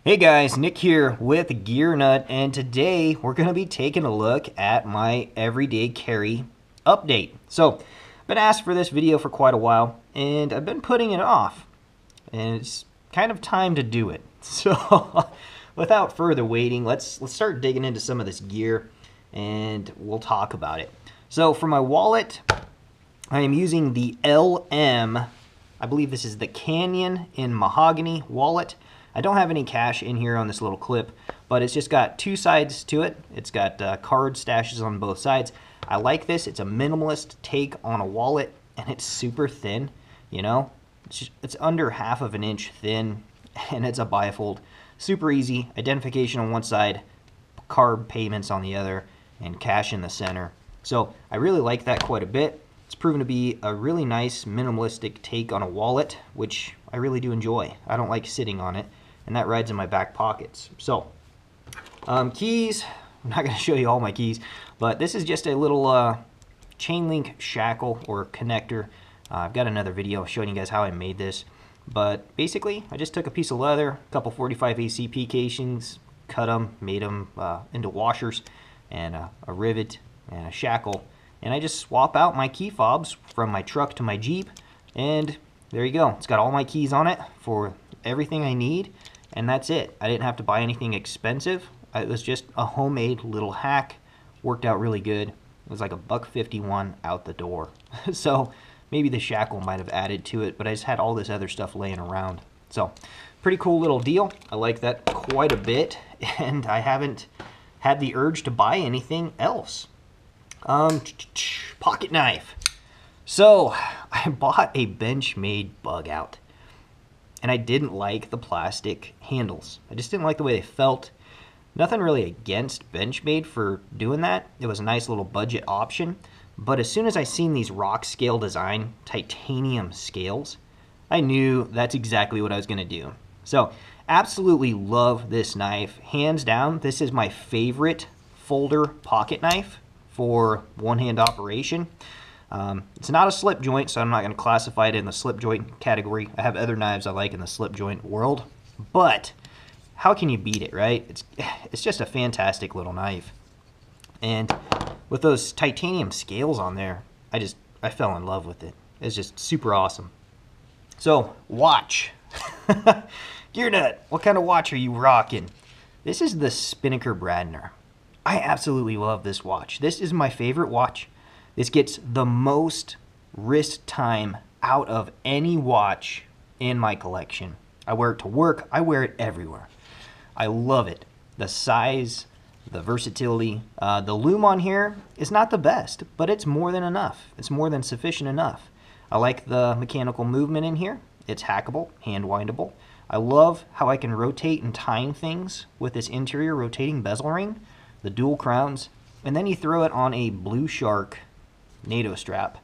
Hey guys, Nick here with Gear Nut, and today we're going to be taking a look at my everyday carry update. So, I've been asked for this video for quite a while, and I've been putting it off, and it's kind of time to do it. So, without further waiting, let's start digging into some of this gear, and we'll talk about it. So, for my wallet, I am using the LM, I believe this is the Canyon in Mahogany wallet. I don't have any cash in here on this little clip, but it's just got two sides to it. It's got card stashes on both sides. I like this. It's a minimalist take on a wallet, and it's super thin, you know? It's under half of an inch thin, and it's a bifold. Super easy. Identification on one side, card payments on the other, and cash in the center. So I really like that quite a bit. It's proven to be a really nice minimalistic take on a wallet, which I really do enjoy. I don't like sitting on it, and that rides in my back pockets. So, keys, I'm not going to show you all my keys, but this is just a little chain link shackle or connector. I've got another video showing you guys how I made this, but basically I just took a piece of leather, a couple 45 ACP casings, cut them, made them into washers, and a rivet and a shackle, and I just swap out my key fobs from my truck to my Jeep, and there you go. It's got all my keys on it for everything I need, and that's it. I didn't have to buy anything expensive. It was just a homemade little hack. Worked out really good. It was like $1.51 out the door. So maybe the shackle might have added to it, but I just had all this other stuff laying around. So pretty cool little deal. I like that quite a bit, and I haven't had the urge to buy anything else. Pocket knife. So I bought a Benchmade bug out, and I didn't like the plastic handles. I just didn't like the way they felt. Nothing really against Benchmade for doing that. It was a nice little budget option, but as soon as I seen these rock scale design titanium scales, I knew that's exactly what I was going to do. So absolutely love this knife. Hands down, this is my favorite folder pocket knife for one-hand operation. It's not a slip joint, so I'm not going to classify it in the slip joint category. I have other knives I like in the slip joint world, but how can you beat it, right? It's just a fantastic little knife. And with those titanium scales on there, I fell in love with it. It's just super awesome. So, watch. Gear Nut, what kind of watch are you rocking? This is the Spinnaker Bradner. I absolutely love this watch. This is my favorite watch. This gets the most wrist time out of any watch in my collection. I wear it to work. I wear it everywhere. I love it. The size, the versatility. The lume on here is not the best, but it's more than enough. It's more than sufficient enough. I like the mechanical movement in here. It's hackable, hand-windable. I love how I can rotate and time things with this interior rotating bezel ring, the dual crowns, and then you throw it on a Blue Shark NATO strap.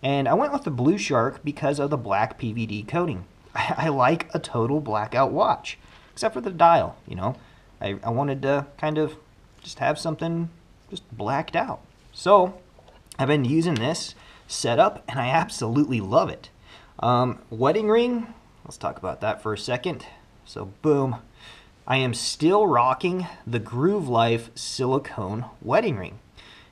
And I went with the Blue Shark because of the black PVD coating. I like a total blackout watch, except for the dial, you know. I wanted to kind of just have something just blacked out. So I've been using this setup, and I absolutely love it. Wedding ring, let's talk about that for a second. So boom. I am still rocking the Groove Life silicone wedding ring.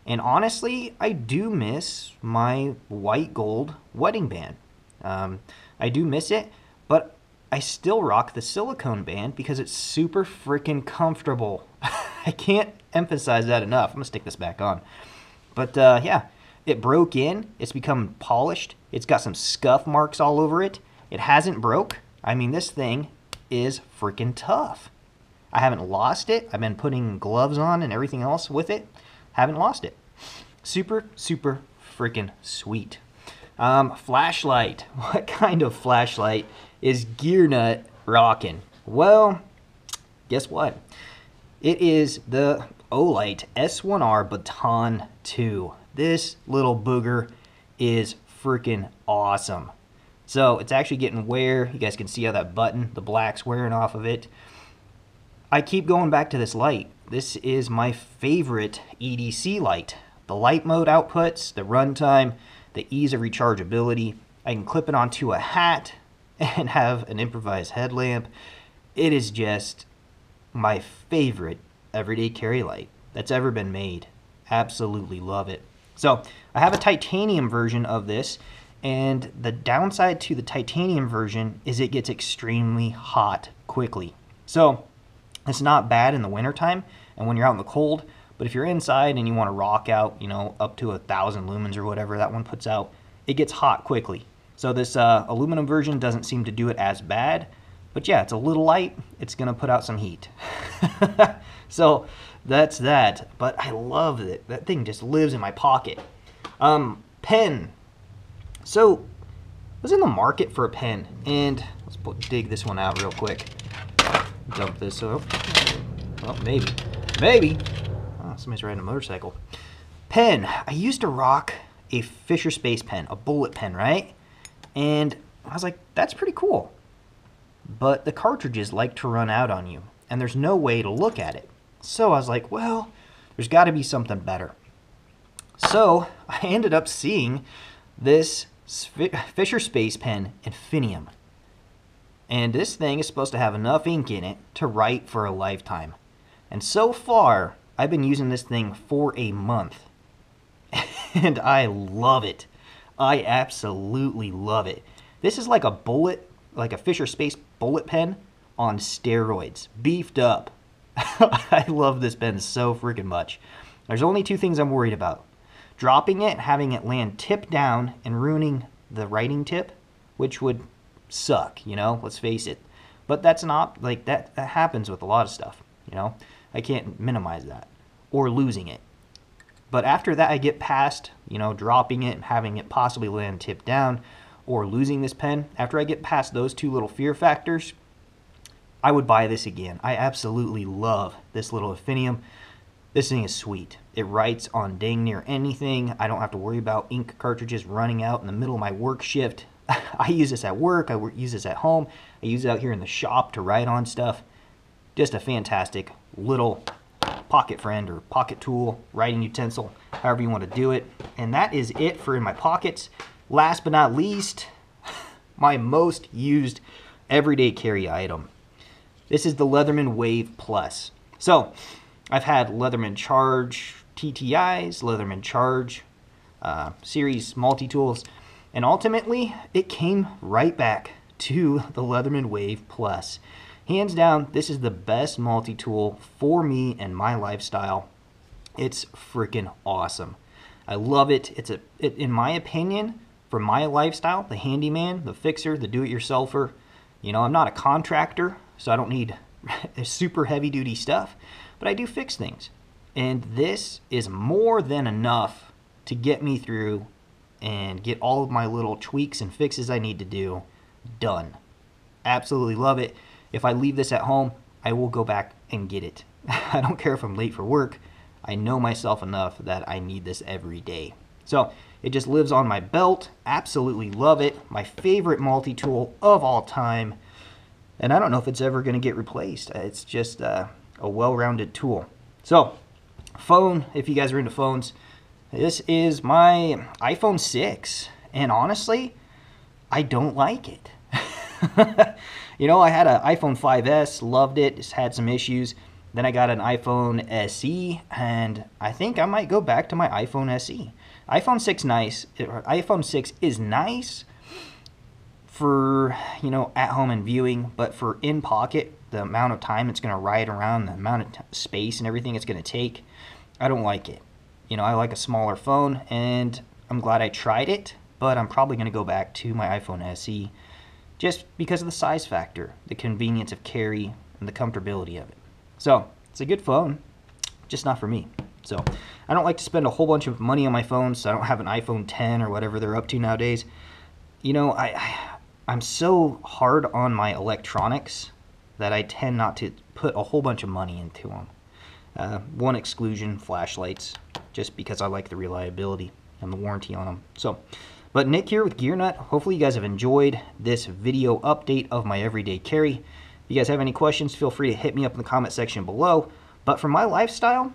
And honestly, I do miss my white gold wedding band. I do miss it, but I still rock the silicone band because it's super freaking comfortable. I can't emphasize that enough. I'm gonna stick this back on. But yeah, it broke in. It's become polished. It's got some scuff marks all over it. It hasn't broke. I mean, this thing is freaking tough. I haven't lost it. I've been putting gloves on and everything else with it. Haven't lost it. Super, super freaking sweet. Flashlight. What kind of flashlight is Gear Nut rocking? Well, guess what? It is the Olight S1R Baton 2. This little booger is freaking awesome. So it's actually getting wear. You guys can see how that button, the black's wearing off of it. I keep going back to this light. This is my favorite EDC light. The light mode outputs, the runtime, the ease of rechargeability. I can clip it onto a hat and have an improvised headlamp. It is just my favorite everyday carry light that's ever been made. Absolutely love it. So I have a titanium version of this, and the downside to the titanium version is it gets extremely hot quickly. So it's not bad in the wintertime and when you're out in the cold, but if you're inside and you want to rock out, you know, up to 1,000 lumens or whatever that one puts out, it gets hot quickly. So this aluminum version doesn't seem to do it as bad, but yeah, it's a little light. It's gonna put out some heat. So that's that, but I love it. That thing just lives in my pocket. Pen. So I was in the market for a pen, and let's dig this one out real quick. Dump this up. Well, maybe. Oh, somebody's riding a motorcycle. Pen. I used to rock a Fisher Space pen, a bullet pen, right? And I was like, that's pretty cool. But the cartridges like to run out on you, and there's no way to look at it. So I was like, well, there's got to be something better. So I ended up seeing this Fisher Space pen Infinium. And this thing is supposed to have enough ink in it to write for a lifetime. And so far, I've been using this thing for a month. And I love it. I absolutely love it. This is like a bullet, like a Fisher Space bullet pen on steroids, beefed up. I love this pen so freaking much. There's only two things I'm worried about. Dropping it, having it land tip down, and ruining the writing tip, which would suck, you know, let's face it. But that's not, like, that happens with a lot of stuff, you know. I can't minimize that. Or losing it. But after that, I get past, you know, dropping it and having it possibly land tip down, or losing this pen. After I get past those two little fear factors, I would buy this again. I absolutely love this little Infinium. This thing is sweet. It writes on dang near anything. I don't have to worry about ink cartridges running out in the middle of my work shift. I use this at work. I use this at home. I use it out here in the shop to write on stuff. Just a fantastic little pocket friend or pocket tool, writing utensil, however you want to do it. And that is it for in my pockets. Last but not least, my most used everyday carry item. This is the Leatherman Wave Plus. So I've had Leatherman Charge TTIs, Leatherman Charge series multi-tools, and ultimately it came right back to the Leatherman Wave Plus. Hands down, this is the best multi-tool for me and my lifestyle. It's freaking awesome. I love it. In my opinion, for my lifestyle, the handyman, the fixer, the do-it-yourselfer, you know, I'm not a contractor, so I don't need super heavy-duty stuff, but I do fix things. And this is more than enough to get me through and get all of my little tweaks and fixes I need to do done. Absolutely love it. If I leave this at home, I will go back and get it. I don't care if I'm late for work. I know myself enough that I need this every day. So it just lives on my belt. Absolutely love it. My favorite multi-tool of all time. And I don't know if it's ever going to get replaced. It's just a well-rounded tool. So, phone, if you guys are into phones, this is my iPhone 6. And honestly, I don't like it. You know, I had an iPhone 5S, loved it, just had some issues. Then I got an iPhone SE, and I think I might go back to my iPhone SE. iPhone 6 is nice for, you know, at home and viewing, but for in pocket, the amount of time it's going to ride around, the amount of space and everything it's going to take, I don't like it. You know, I like a smaller phone, and I'm glad I tried it, but I'm probably going to go back to my iPhone SE just because of the size factor, the convenience of carry, and the comfortability of it. So, it's a good phone, just not for me. So, I don't like to spend a whole bunch of money on my phone, so I don't have an iPhone 10 or whatever they're up to nowadays. You know, I'm so hard on my electronics that I tend not to put a whole bunch of money into them. One exclusion, flashlights, just because I like the reliability and the warranty on them. So, but Nick here with Gear Nut. Hopefully you guys have enjoyed this video update of my everyday carry. If you guys have any questions, feel free to hit me up in the comment section below. But for my lifestyle,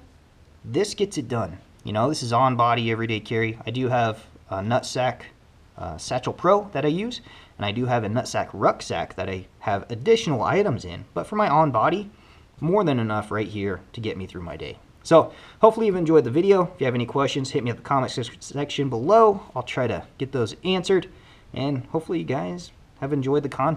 this gets it done. You know, this is on body everyday carry. I do have a nutsack Satchel Pro that I use, and I do have a nutsack rucksack that I have additional items in. But for my on body, more than enough right here to get me through my day. So hopefully you've enjoyed the video. If you have any questions, hit me at the comment section below. I'll try to get those answered. And hopefully you guys have enjoyed the content.